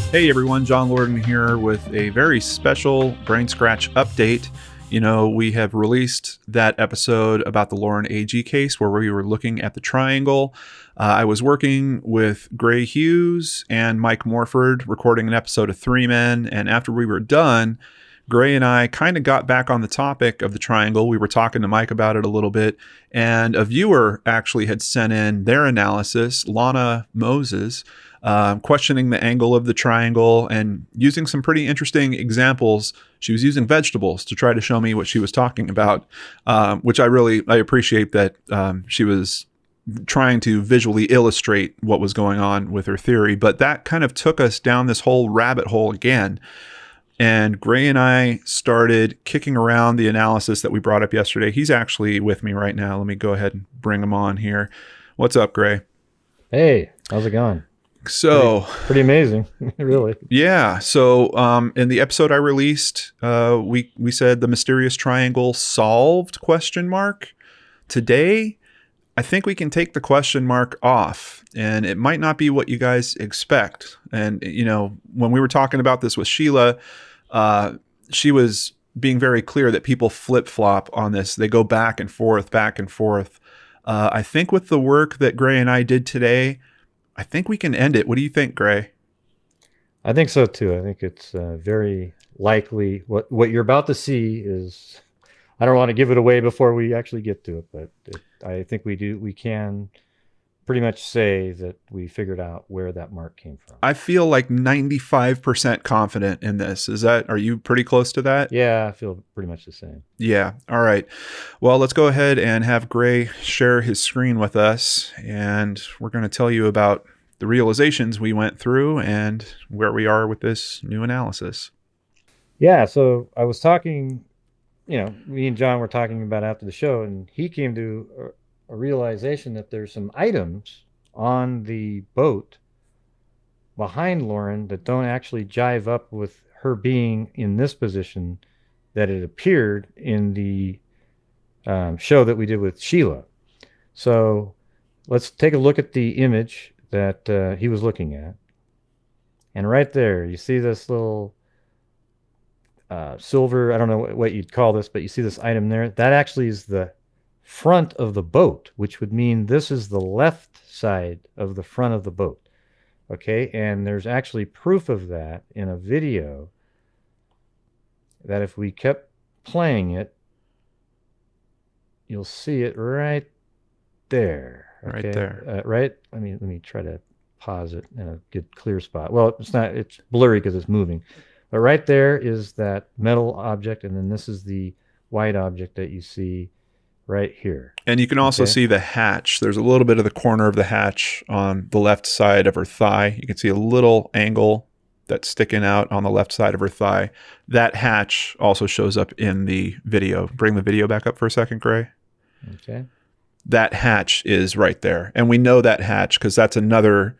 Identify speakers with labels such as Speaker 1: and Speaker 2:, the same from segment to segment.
Speaker 1: Hey everyone, John Lorden here with a very special BrainScratch update. You know, we have released that episode about the Lauren AG case where we were looking at the triangle. I was working with Gray Hughes and Mike Morford recording an episode of Three Men, and after we were done, Gray and I kind of got back on the topic of the triangle. We were talking to Mike about it a little bit, and a viewer actually had sent in their analysis, Lana Moses, questioning the angle of the triangle and using some pretty interesting examples. She was using vegetables to try to show me what she was talking about, which I appreciate that she was trying to visually illustrate what was going on with her theory. But that kind of took us down this whole rabbit hole again. And Gray and I started kicking around the analysis that we brought up yesterday. He's actually with me right now. Let me go ahead and bring him on here. What's up, Gray?
Speaker 2: Hey, how's it going?
Speaker 1: So
Speaker 2: pretty amazing, really.
Speaker 1: Yeah. So in the episode I released, we said the mysterious triangle solved ? Today, I think we can take the question mark off, and it might not be what you guys expect. And you know, when we were talking about this with Sheila, she was being very clear that people flip-flop on this. They go back and forth, back and forth. I think with the work that Gray and I did today, I think we can end it. What do you think, Gray?
Speaker 2: I think so too. I think it's very likely what you're about to see is. I don't want to give it away before we actually get to it, but I think we can pretty much say that we figured out where that mark came from.
Speaker 1: I feel like 95% confident in this. Are you pretty close to that?
Speaker 2: Yeah, I feel pretty much the same.
Speaker 1: Yeah. All right. Well, let's go ahead and have Gray share his screen with us, and we're going to tell you about the realizations we went through and where we are with this new analysis.
Speaker 2: Yeah. So I was talking, me and John were talking about after the show, and he came to a realization that there's some items on the boat behind Lauren that don't actually jive up with her being in this position that it appeared in the show that we did with Sheila. So let's take a look at the image that he was looking at. And right there, you see this little silver, I don't know what you'd call this, but you see this item there? That actually is the front of the boat, which would mean this is the left side of the front of the boat. Okay, and there's actually proof of that in a video that if we kept playing it, you'll see it right there. Okay?
Speaker 1: Right there.
Speaker 2: Right? Let me try to pause it in a good clear spot. Well, it's blurry because it's moving. But right there is that metal object, and then this is the white object that you see right here.
Speaker 1: And you can also see the hatch. There's a little bit of the corner of the hatch on the left side of her thigh. You can see a little angle that's sticking out on the left side of her thigh. That hatch also shows up in the video. Bring the video back up for a second, Gray.
Speaker 2: Okay.
Speaker 1: That hatch is right there. And we know that hatch because that's another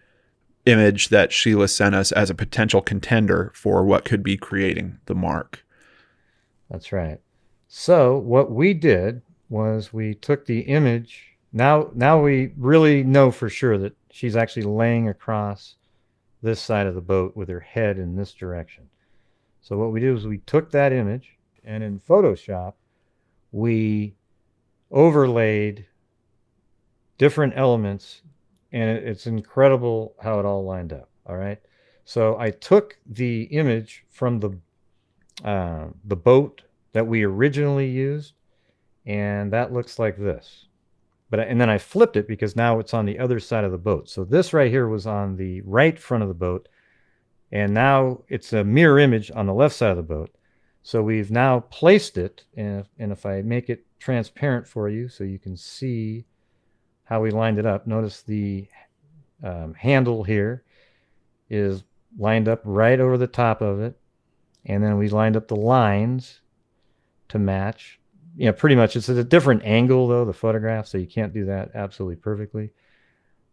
Speaker 1: image that Sheila sent us as a potential contender for what could be creating the mark.
Speaker 2: That's right. So what we did was we took the image. Now we really know for sure that she's actually laying across this side of the boat with her head in this direction. So what we did was we took that image, and in Photoshop, we overlaid different elements, and it's incredible how it all lined up. All right. So I took the image from the boat that we originally used, and that looks like this. And then I flipped it because now it's on the other side of the boat. So this right here was on the right front of the boat, and now it's a mirror image on the left side of the boat. So we've now placed it, and if I make it transparent for you so you can see how we lined it up, notice the handle here is lined up right over the top of it, and then we lined up the lines to match. Pretty much it's at a different angle though, the photograph, so you can't do that absolutely perfectly.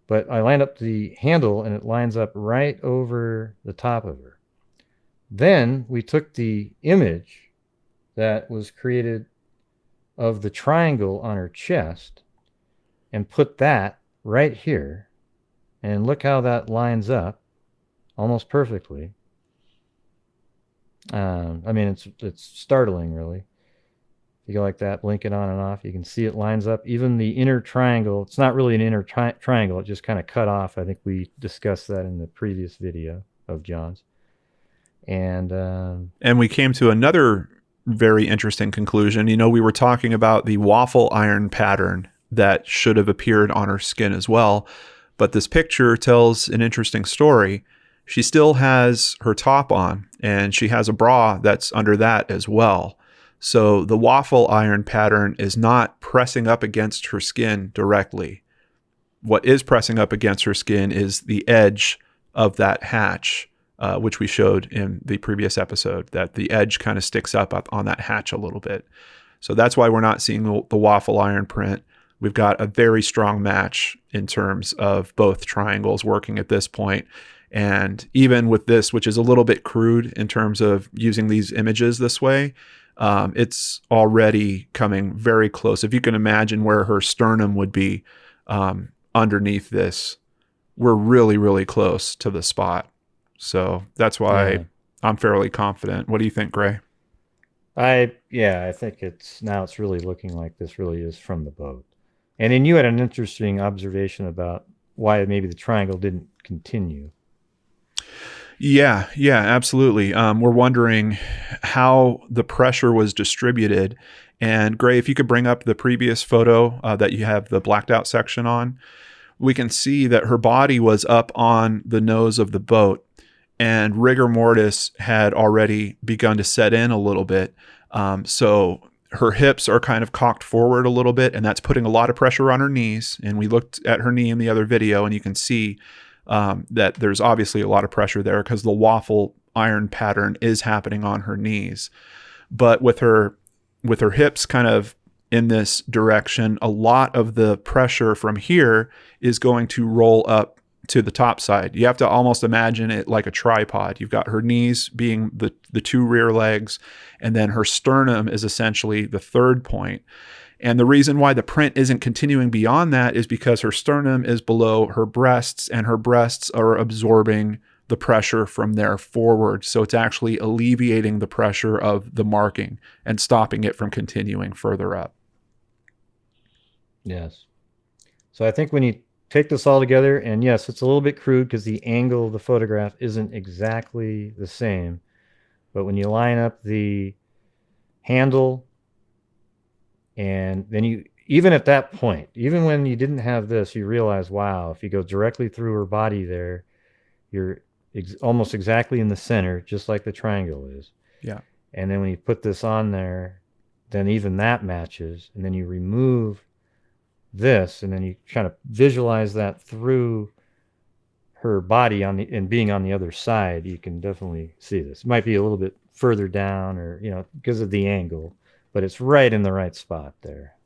Speaker 2: But I lined up the handle and it lines up right over the top of her. Then we took the image that was created of the triangle on her chest and put that right here. And look how that lines up almost perfectly I mean, it's startling, really. You go like that, blink it on and off. You can see it lines up. Even the inner triangle, it's not really an inner triangle. It just kind of cut off. I think we discussed that in the previous video of John's.
Speaker 1: And we came to another very interesting conclusion. You know, we were talking about the waffle iron pattern that should have appeared on her skin as well. But this picture tells an interesting story. She still has her top on, and she has a bra that's under that as well. So the waffle iron pattern is not pressing up against her skin directly. What is pressing up against her skin is the edge of that hatch, which we showed in the previous episode, that the edge kind of sticks up on that hatch a little bit. So that's why we're not seeing the waffle iron print. We've got a very strong match in terms of both triangles working at this point. And even with this, which is a little bit crude in terms of using these images this way, it's already coming very close. If you can imagine where her sternum would be underneath this, we're really, really close to the spot. So that's why I'm fairly confident. What do you think, Gray?
Speaker 2: I think it's really looking like this really is from the boat. And then you had an interesting observation about why maybe the triangle didn't continue.
Speaker 1: Yeah, absolutely. We're wondering how the pressure was distributed. And Gray, if you could bring up the previous photo that you have the blacked out section on, we can see that her body was up on the nose of the boat, and rigor mortis had already begun to set in a little bit. So her hips are kind of cocked forward a little bit, and that's putting a lot of pressure on her knees. And we looked at her knee in the other video, and you can see that there's obviously a lot of pressure there because the waffle iron pattern is happening on her knees. But with her hips kind of in this direction, a lot of the pressure from here is going to roll up to the top side. You have to almost imagine it like a tripod. You've got her knees being the two rear legs, and then her sternum is essentially the third point. And the reason why the print isn't continuing beyond that is because her sternum is below her breasts, and her breasts are absorbing the pressure from there forward. So it's actually alleviating the pressure of the marking and stopping it from continuing further up.
Speaker 2: Yes. So I think when you take this all together, and yes, it's a little bit crude because the angle of the photograph isn't exactly the same, but when you line up the handle, and then you, even at that point, even when you didn't have this, you realize, wow, if you go directly through her body there, you're almost exactly in the center, just like the triangle is.
Speaker 1: Yeah.
Speaker 2: And then when you put this on there, then even that matches. And then you remove this, and then you kind of visualize that through her body and being on the other side, you can definitely see this. It might be a little bit further down, or because of the angle, but it's right in the right spot there.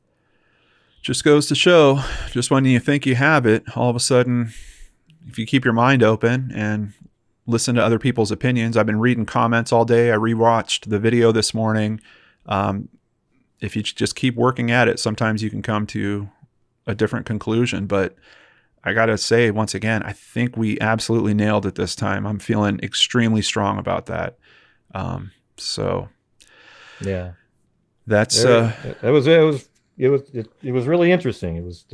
Speaker 1: Just goes to show, just when you think you have it, all of a sudden, if you keep your mind open and listen to other people's opinions. I've been reading comments all day. I rewatched the video this morning. If you just keep working at it, sometimes you can come to a different conclusion. But I got to say, once again, I think we absolutely nailed it this time. I'm feeling extremely strong about that. So
Speaker 2: yeah,
Speaker 1: that's
Speaker 2: it was really interesting. It was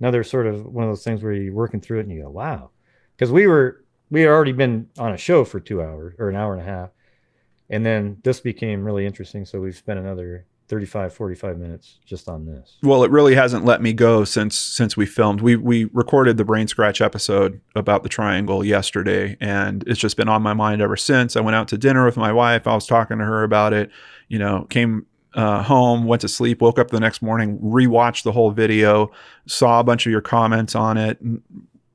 Speaker 2: another sort of one of those things where you're working through it and you go, wow, because we had already been on a show for 2 hours or an hour and a half, and then this became really interesting. So we've spent another 35-45 minutes just on this.
Speaker 1: Well, it really hasn't let me go since we filmed. We recorded the BrainScratch episode about the triangle yesterday, and it's just been on my mind ever since. I went out to dinner with my wife. I was talking to her about it, came home, went to sleep, woke up the next morning, rewatched the whole video, saw a bunch of your comments on it,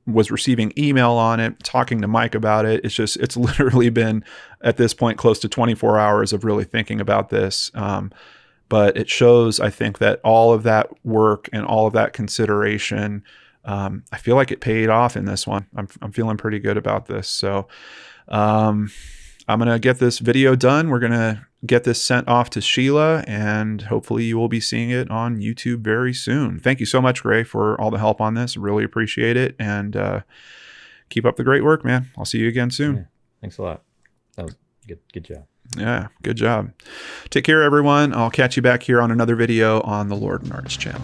Speaker 1: was receiving email on it, talking to Mike about it. It's literally been at this point close to 24 hours of really thinking about this. But it shows, I think, that all of that work and all of that consideration, I feel like it paid off in this one. I'm feeling pretty good about this. So I'm going to get this video done. We're going to get this sent off to Sheila, and hopefully you will be seeing it on YouTube very soon. Thank you so much, Gray, for all the help on this. Really appreciate it. And keep up the great work, man. I'll see you again soon.
Speaker 2: Yeah, thanks a lot. That was good job.
Speaker 1: Yeah, good job. Take care, everyone. I'll catch you back here on another video on the Lord and Artist channel.